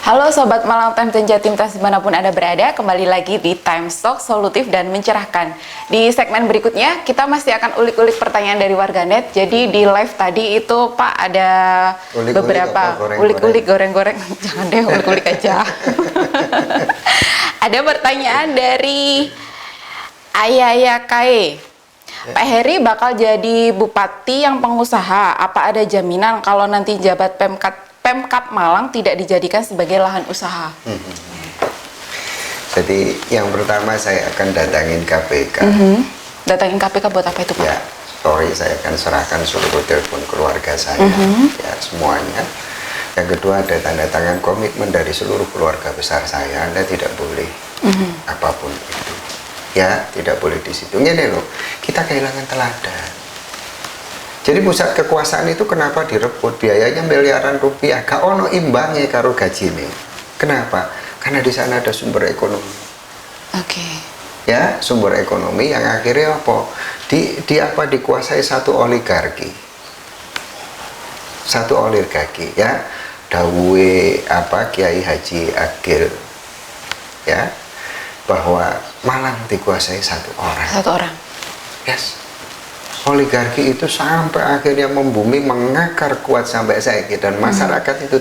Halo Sobat Malang Times dan Jatim Times dimanapun Anda berada, kembali lagi di Times Talk solutif dan mencerahkan. Di segmen berikutnya, kita masih akan ulik-ulik pertanyaan dari warganet. Jadi di live tadi itu Pak ada beberapa ulik-ulik goreng-goreng. Jangan deh, ulik-ulik aja. Ada pertanyaan dari Ayaya Kae. Pak Heri bakal jadi bupati yang pengusaha. Apa ada jaminan kalau nanti jabat Pemkab Malang tidak dijadikan sebagai lahan usaha? Jadi yang pertama saya akan datangin KPK. Datangin KPK buat apa itu Pak? Ya, sorry, saya akan serahkan seluruh telepon keluarga saya, ya semuanya. Yang kedua ada tanda tangan komitmen dari seluruh keluarga besar saya. Anda tidak boleh apapun itu, ya tidak boleh di situ. Ini loh, kita kehilangan teladan. Jadi pusat kekuasaan itu kenapa direbut, biayanya miliaran rupiah, gak ono imbangnya karo gajine. Kenapa? Karena di sana ada sumber ekonomi. Oke. Ya, sumber ekonomi yang akhirnya apa? Dikuasai satu oligarki. Satu oligarki, ya. Dawe Kiai Haji Agil, ya, bahwa Malang dikuasai satu orang. Satu orang. Yes. Oligarki itu sampai akhirnya membumi, mengakar kuat sampai saya, dan masyarakat itu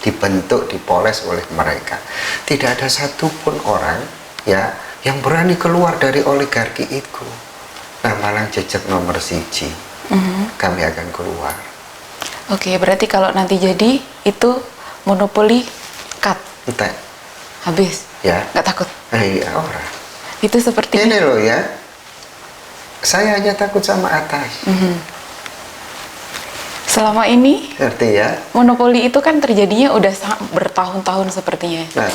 dibentuk, dipoles oleh mereka. Tidak ada satupun orang ya yang berani keluar dari oligarki itu. Nah, Malang jejak nomor siji, kami akan keluar. Oke, berarti kalau nanti jadi itu monopoli cut. Entah. Habis. Ya. Nggak takut. Iya, orang. Itu seperti ini loh ya. Saya hanya takut sama atas. Selama ini, ngerti ya? Monopoli itu kan terjadinya udah bertahun-tahun sepertinya. Nah,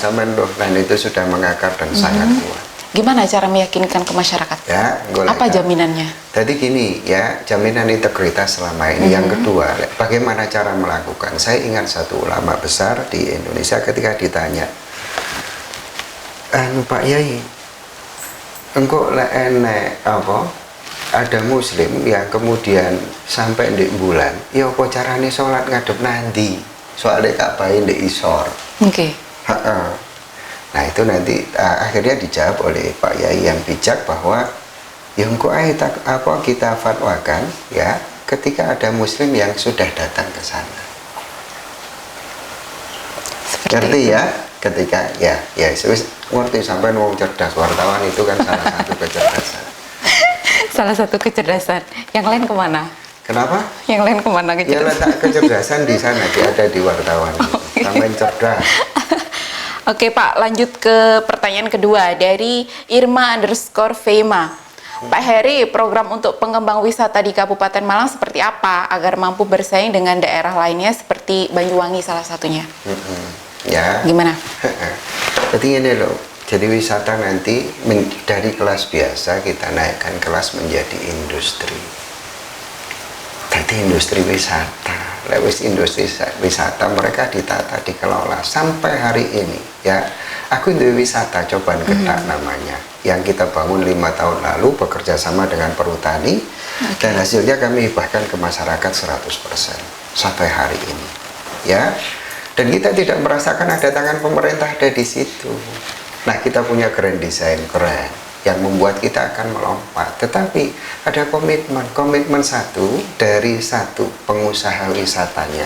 dan itu sudah mengakar dan sangat kuat. Gimana cara meyakinkan ke masyarakat? Ya, apa jaminannya? Jadi gini ya, jaminan integritas selama ini. Yang kedua, bagaimana cara melakukan? Saya ingat satu ulama besar di Indonesia ketika ditanya, Pak Yai, engkau enek apa? Ada muslim yang kemudian sampai di bulan, ya apa caranya sholat ngadep nanti, soalnya Ka'bah di isor. Oke. Nah itu nanti akhirnya dijawab oleh Pak Yai yang bijak bahwa yang kita fatwakan ya ketika ada muslim yang sudah datang ke sana. Ngerti ya? Ketika ya ngerti sampai ngomong cerdas, wartawan itu kan salah satu kecerdasan. Salah satu kecerdasan. Yang lain kemana? Kenapa? Yang lain kemana kecerdasan? Ya letak kecerdasan di sana, dia ada di wartawan. Sampai cerdas. Oke Pak, lanjut ke pertanyaan kedua dari Irma_Fema. Pak Heri, program untuk pengembang wisata di Kabupaten Malang seperti apa agar mampu bersaing dengan daerah lainnya seperti Banyuwangi salah satunya? Ya. Gimana? Jadi ini loh. Jadi wisata nanti dari kelas biasa kita naikkan kelas menjadi industri. Jadi industri wisata. Lewis industri wisata mereka ditata, dikelola sampai hari ini ya. Aku industri wisata Coban Kedak namanya, yang kita bangun 5 tahun lalu bekerja sama dengan Perhutani, dan hasilnya kami hibahkan ke masyarakat 100% sampai hari ini ya. Dan kita tidak merasakan ada tangan pemerintah ada di situ. Nah, kita punya grand design keren yang membuat kita akan melompat. Tetapi ada komitmen satu dari satu pengusaha wisatanya,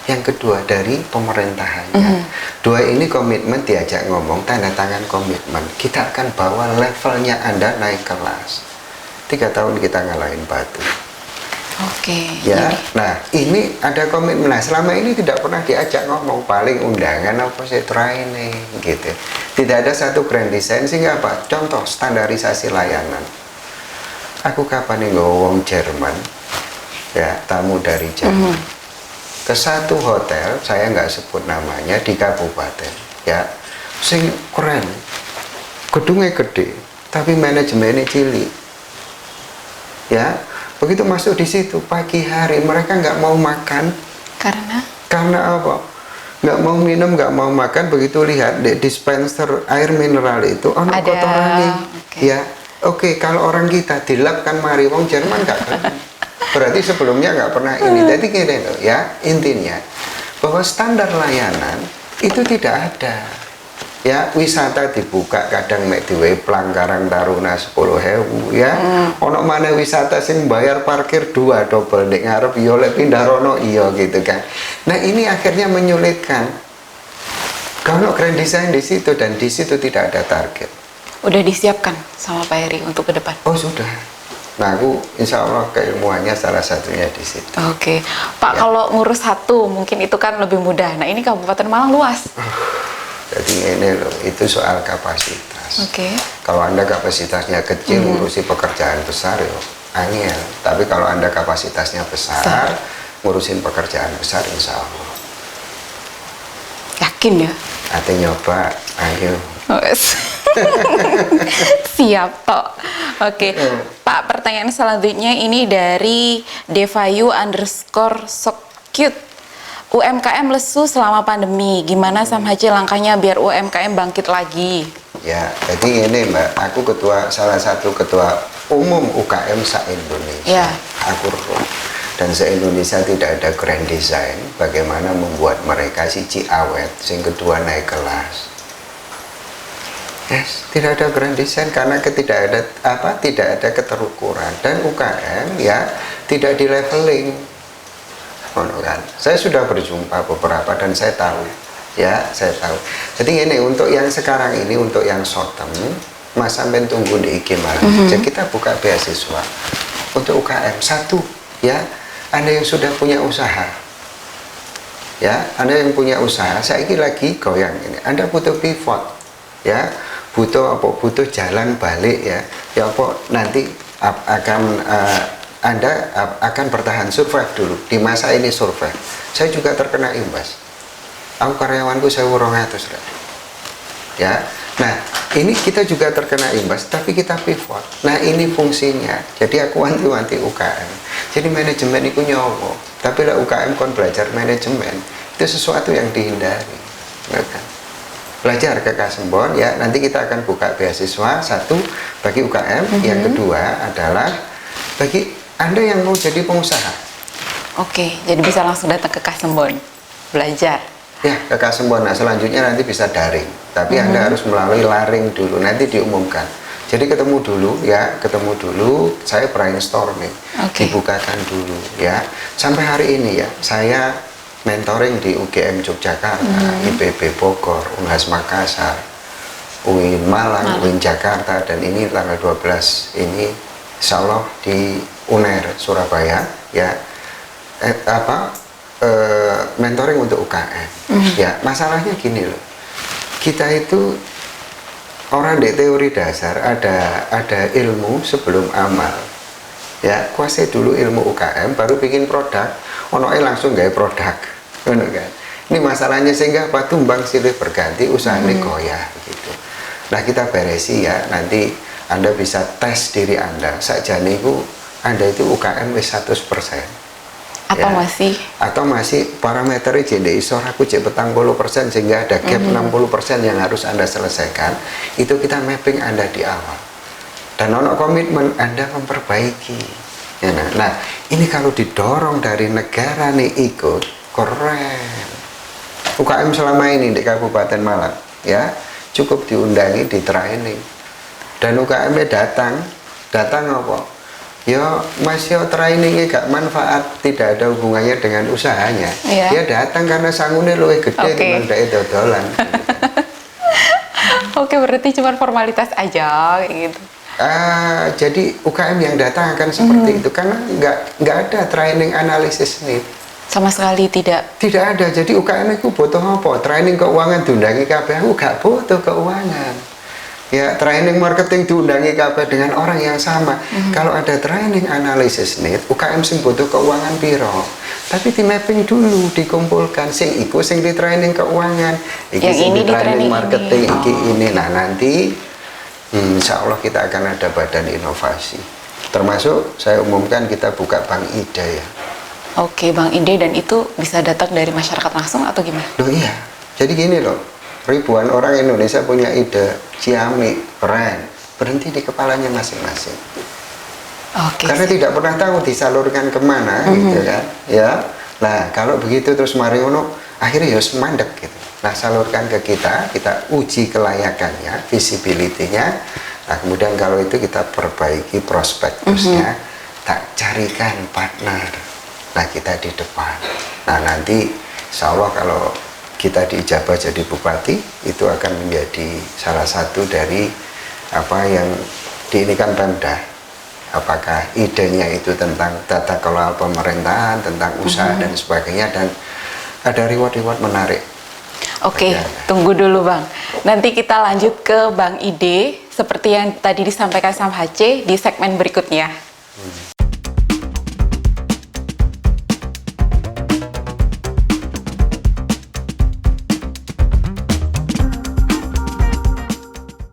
yang kedua dari pemerintahannya. Dua ini komitmen diajak ngomong, tanda tangan komitmen. Kita akan bawa levelnya Anda naik kelas. 3 tahun kita ngalahin Batu. Oke. Ya, nah ini ada komitmen. Nah, selama ini tidak pernah diajak ngomong, paling undangan apa sih training gitu. Tidak ada satu grand design sehingga apa? Contoh standarisasi layanan. Aku kapan nih ngomong Jerman, ya tamu dari Jerman ke satu hotel, saya nggak sebut namanya di kabupaten, ya, sing keren, gedungnya gede, tapi manajemennya cilik, ya. Begitu masuk di situ pagi hari mereka nggak mau makan karena apa? Nggak mau minum, nggak mau makan. Begitu lihat di dispenser air mineral itu ada kotoran ya. Oke, kalau orang kita dilap kan mari wong Jerman nggak keren. Berarti sebelumnya nggak pernah ini. Jadi gini loh ya, intinya bahwa standar layanan itu tidak ada. Ya, wisata dibuka kadang mek diwehi Pelanggaran Taruna 10.000 ya. Ono mana wisata sing bayar parkir 2 double nek ngarep yo lek pindah rono iya gitu kan. Nah, ini akhirnya menyulitkan. Kalau grand design di situ dan di situ tidak ada target. Udah disiapkan sama Pak Heri untuk ke depan? Oh, sudah. Nah, aku insya Allah keilmuannya salah satunya di situ. Oke, Pak, Ya. kalau ngurus satu mungkin itu kan lebih mudah. Nah, ini Kabupaten Malang luas. Jadi ini loh, itu soal kapasitas. Oke. Kalau Anda kapasitasnya kecil, ngurusi pekerjaan besar, ya angel. Tapi kalau Anda kapasitasnya besar, ngurusin pekerjaan besar, insya Allah. Yakin ya? Ate nyoba, ayo. Wes. Siap tok. Oke, Pak, pertanyaan selanjutnya ini dari devayu_sokcute. UMKM lesu selama pandemi, gimana Sam Haji langkahnya biar UMKM bangkit lagi? Ya, jadi ini Mbak, aku salah satu ketua umum UKM se-Indonesia. Ya. Aku dan se-Indonesia tidak ada grand design bagaimana membuat mereka siji awet, sing kedua naik kelas. Yes, tidak ada grand design karena tidak ada keterukuran dan UKM ya tidak di leveling. Kan? Saya sudah berjumpa beberapa dan saya tahu. Jadi ini untuk yang sekarang ini, untuk yang short term, Mas sampai tunggu di IG malam. Jadi kita buka beasiswa untuk UKM satu, ya. Anda yang sudah punya usaha, ya. Anda yang punya usaha, saya ini lagi goyang ini. Anda butuh pivot, ya. Butuh jalan balik, ya. Ya apa nanti Anda akan bertahan, survive dulu di masa ini, survive. Saya juga terkena imbas. Aku karyawanku 1.200, ya. Nah, ini kita juga terkena imbas, tapi kita pivot. Nah, ini fungsinya. Jadi aku wanti-wanti UKM. Jadi manajemen itu nyowo, tapi lah UKM kon belajar manajemen itu sesuatu yang dihindari, ya kan? Belajar ke Kasembon, ya. Nanti kita akan buka beasiswa satu bagi UKM, yang kedua adalah bagi Anda yang mau jadi pengusaha. Oke, jadi bisa langsung datang ke Kasembon belajar. Ya, ke Kasembon. Nah, selanjutnya nanti bisa daring. Tapi Anda harus melalui laring dulu, nanti diumumkan. Jadi ketemu dulu, saya brainstorming, dibukakan dulu, ya. Sampai hari ini ya, saya mentoring di UGM Yogyakarta, IPB Bogor, Unhas Makassar, UIN Malang, UIN Jakarta, dan ini tanggal 12 ini insya Allah di UNER Surabaya, ya. Mentoring untuk UKM. Ya, masalahnya gini loh. Kita itu orang di teori dasar ada ilmu sebelum amal. Ya, kuasai dulu ilmu UKM baru bikin produk, onoe langsung gaya produk. Kan? Ini masalahnya sehingga apa tumbang silih berganti usahanya goyah gitu. Nah, kita beresi ya, nanti Anda bisa tes diri Anda. Sakjane iku Anda itu UKM wis 100%. Atau Ya. masih? Atau masih parameternya jadi isor aku cek petang 10% sehingga ada gap 60% yang harus Anda selesaikan. Itu kita mapping Anda di awal. Dan ono komitmen Anda memperbaiki. Ya, nah, ini kalau didorong dari negara nih ikut, keren. UKM selama ini di Kabupaten Malang, ya, cukup diundangi, di training. Dan UKM-nya datang apa? Ya, Mas, yo trainingnya gak manfaat, tidak ada hubungannya dengan usahanya. Iya. Dia datang karena sangune luwih gede timbang dhek dodolan. Oke, berarti cuma formalitas aja kayak gitu. Jadi UKM yang datang akan seperti itu karena nggak ada training analisis need. Sama sekali tidak. Tidak ada. Jadi UKM itu butuh apa? Training keuangan diundangi kabeh, aku gak butuh keuangan. Ya, training marketing diundangi kabeh dengan orang yang sama. Kalau ada training analisis need, UKM sing butuh keuangan piro. Tapi di mapping dulu, dikumpulkan sing iku sing di training keuangan, iki Yang sing ini di di training training marketing, ini. iki ini. Nah, nanti insya Allah kita akan ada badan inovasi. Termasuk saya umumkan kita buka Bank Ide ya. Oke, Bang Ide, dan itu bisa datang dari masyarakat langsung atau gimana? Loh iya, jadi gini loh, ribuan orang Indonesia punya ide, ciamik, keren, berhenti di kepalanya masing-masing. Oke. Karena tidak pernah tahu disalurkan kemana, gitu kan, ya. Nah, kalau begitu terus mari ngono, akhirnya harus mandek gitu. Nah, salurkan ke kita uji kelayakannya, visibility-nya. Nah, kemudian kalau itu kita perbaiki prospektusnya, tak carikan partner. Nah, kita di depan. Nah, nanti insya Allah kalau kita diijabah jadi bupati, itu akan menjadi salah satu dari apa yang diinikan Pemda. Apakah idenya itu tentang tata kelola pemerintahan, tentang usaha dan sebagainya, dan ada reward-reward menarik. Oke, tunggu dulu Bang. Nanti kita lanjut ke Bang Ide, seperti yang tadi disampaikan sama HC di segmen berikutnya.